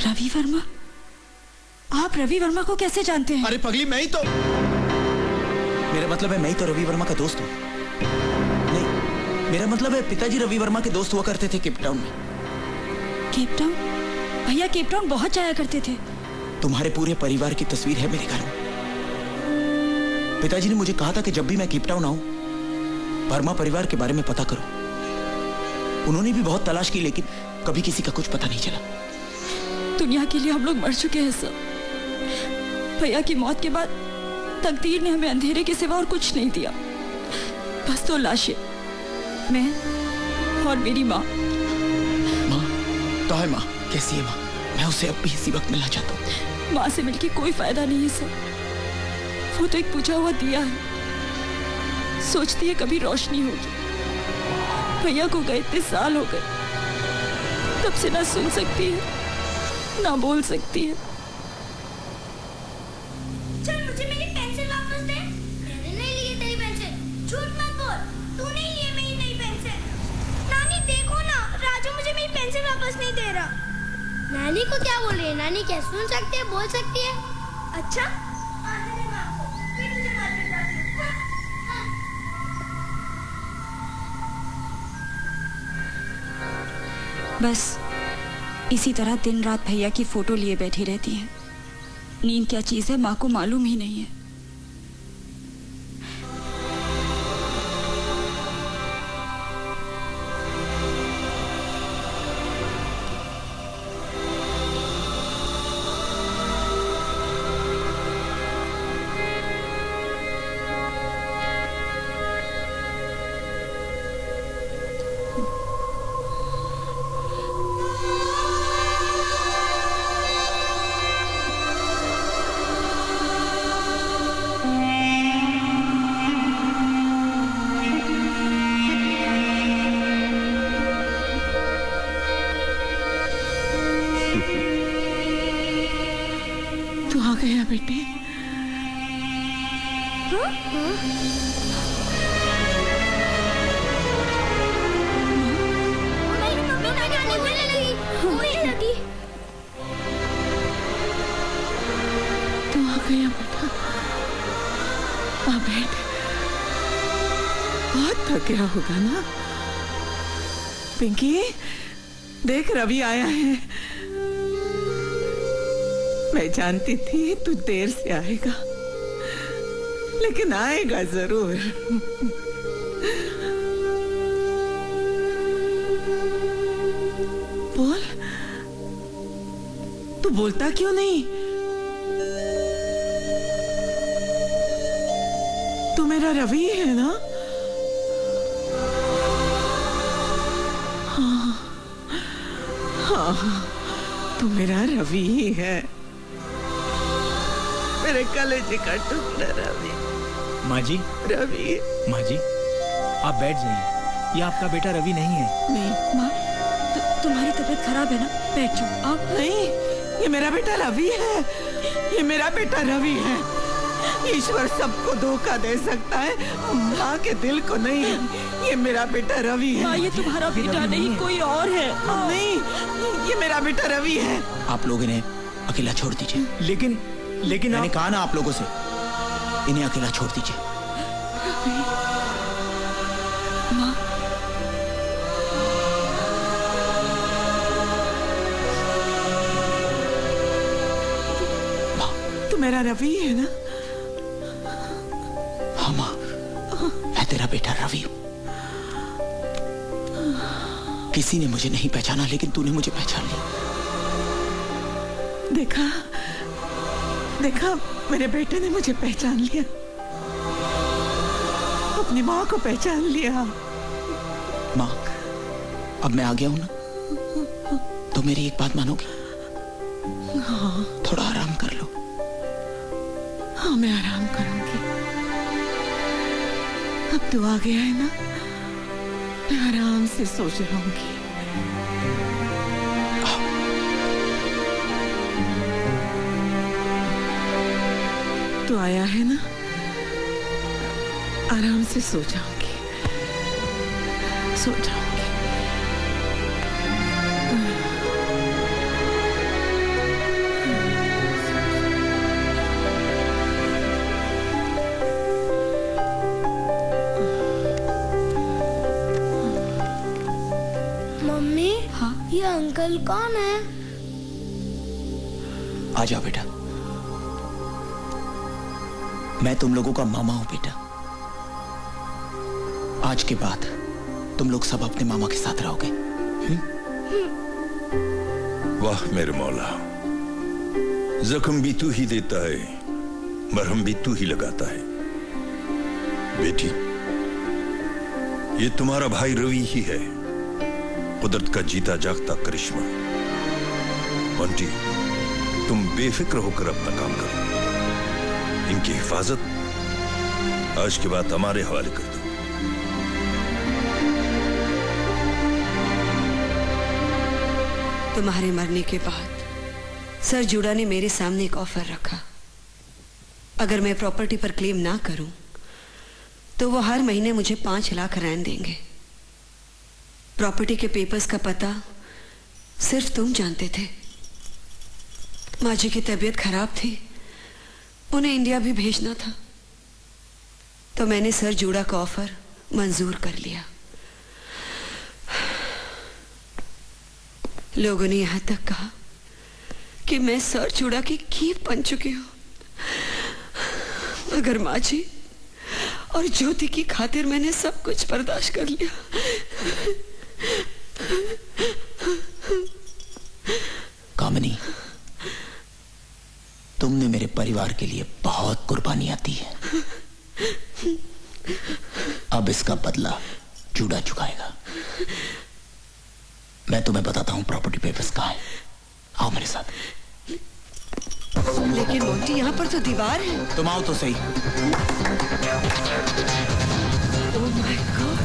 रवि वर्मा? आप रवि वर्मा को कैसे जानते हैं? अरे पगली, मैं ही तो। मेरा मतलब है मैं ही तो रवि वर्मा का दोस्त हूँ। नहीं, मेरा मतलब है पिताजी रवि वर्मा के दोस्त हुआ करते थे केप टाउन में। Cape Town? भैया केप टाउन बहुत जाया करते थे। तुम्हारे पूरे परिवार की तस्वीर है मेरे घर में। पिताजी ने मुझे कहा था कि जब भी मैं केप टाउन आऊं, वर्मा परिवार के बारे में पता करो। उन्होंने भी बहुत तलाश की, लेकिन कभी किसी का कुछ पता नहीं चला। दुनिया के लिए हम लोग मर चुके हैं सब। भैया की मौत के बाद तकदीर ने हमें अंधेरे के सिवा और कुछ नहीं दिया, बस तो लाशें, मैं और मेरी माँ। माँ तो है। माँ कैसी है? माँ, मैं उसे अब भी इसी वक्त मिलना चाहता हूँ। माँ से मिलके कोई फायदा नहीं है सर। वो तो एक बुझा हुआ दिया है, सोचती है कभी रोशनी होगी। भैया को गए इतने साल हो गए, तब से ना सुन सकती है ना बोल सकती है। चल मुझे मेरी पेंसिल वापस दे। मैंने नहीं ली है तेरी पेंसिल। झूठ मत बोल, तूने ही ली है मेरी नई पेंसिल। नानी देखो ना, राजू मुझे मेरी पेंसिल वापस नहीं दे रहा। नानी को क्या बोल रही है? नानी क्या सुन सकती है, बोल सकती है? अच्छा बस इसी तरह दिन रात भैया की फोटो लिए बैठी रहती हैं। नींद क्या चीज है माँ को मालूम ही नहीं है। गया बेटे? तू आ गया बेटा? आ बैठ। बहुत थक गया होगा ना? पिंकी देख, रवि आया है। मैं जानती थी तू देर से आएगा, लेकिन आएगा जरूर। बोल, तू बोलता क्यों नहीं? तू मेरा रवि है ना? हाँ हाँ, तू मेरा रवि ही है, मेरे कलेजे का टुकड़ा रवि। माँ जी। रवि। माँ जी आप बैठ जाइए, ये आपका बेटा रवि नहीं है। नहीं माँ, तुम्हारी तबीयत खराब है ना, बैठ जाओ। आप नहीं, ये मेरा बेटा रवि है, ये मेरा बेटा रवि है। ईश्वर सबको धोखा दे सकता है, माँ के दिल को नहीं। ये मेरा बेटा रवि है। माँ, ये तुम्हारा बेटा नहीं, कोई और है। नहीं, ये मेरा बेटा रवि है। आप लोग इन्हें अकेला छोड़ दीजिए। लेकिन मैंने कहा ना आप लोगों से, इन्हें अकेला छोड़ दीजिए। माँ, तू मेरा रवि है ना? हाँ माँ, मैं तेरा बेटा रवि हूँ। किसी ने मुझे नहीं पहचाना, लेकिन तूने मुझे पहचान लिया। देखा देखा, मेरे बेटे ने मुझे पहचान लिया, अपनी माँ को पहचान लिया। माँ, अब मैं आ गया हूँ ना, तो मेरी एक बात मानोगी? हाँ, थोड़ा आराम कर लो। हाँ, मैं आराम करूंगी। अब तू आ गया है ना, मैं आराम से सो जाऊंगी। तू आया है ना, आराम से सो जाऊंगी, सो जाऊंगी। अंकल कौन है? आ जाओ बेटा। मैं तुम लोगों का मामा हूं बेटा। आज के बाद तुम लोग सब अपने मामा के साथ रहोगे। वाह मेरे मौला, जख्म भी तू ही देता है, मरहम भी तू ही लगाता है। बेटी, ये तुम्हारा भाई रवि ही है, कुदरत का जीता जागता करिश्मा। बंटी, तुम बेफिक्र होकर अपना काम करो। इनकी हिफाजत आज के बाद हमारे हवाले कर दो। तुम्हारे मरने के बाद सर जूड़ा ने मेरे सामने एक ऑफर रखा। अगर मैं प्रॉपर्टी पर क्लेम ना करूं तो वो हर महीने मुझे 5 लाख रैंड देंगे। प्रॉपर्टी के पेपर्स का पता सिर्फ तुम जानते थे। माँ जी की तबीयत खराब थी, उन्हें इंडिया भी भेजना था, तो मैंने सर जूड़ा का ऑफर मंजूर कर लिया। लोगों ने यहां तक कहा कि मैं सर जूड़ा की कीप बन चुकी हूं, मगर माँ जी और ज्योति की खातिर मैंने सब कुछ बर्दाश्त कर लिया। कामिनी, तुमने मेरे परिवार के लिए बहुत कुर्बानियां दी है। अब इसका बदला जूड़ा चुकाएगा। मैं तुम्हें बताता हूं प्रॉपर्टी पेपर्स कहां है। आओ मेरे साथ। लेकिन मोंटी, यहाँ पर तो दीवार है। तुम आओ तो सही। Oh my God.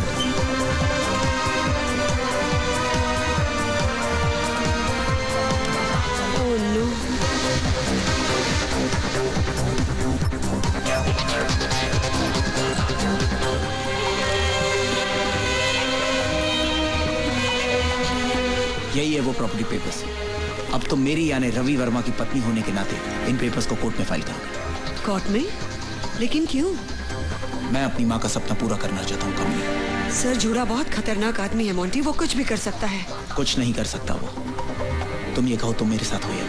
Oh no. यही है वो प्रॉपर्टी पेपर्स। अब तुम मेरी यानी रवि वर्मा की पत्नी होने के नाते इन पेपर्स को कोर्ट में फाइल करोगे। कोर्ट में? लेकिन क्यों? मैं अपनी माँ का सपना पूरा करना चाहता हूँ कामिनी। सर जूड़ा बहुत खतरनाक आदमी है मोंटी, वो कुछ भी कर सकता है। कुछ नहीं कर सकता वो। तुम ये कहो तुम मेरे साथ हो या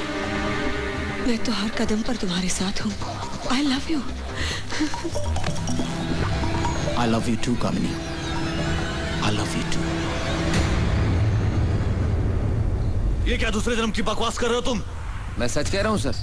मैं तो हर कदम पर तुम्हारे साथ हूँ। I love you. I love you too Kamini. I love you too. ये क्या दूसरे जन्म की बकवास कर रहे हो तुम? मैं सच कह रहा हूँ सर।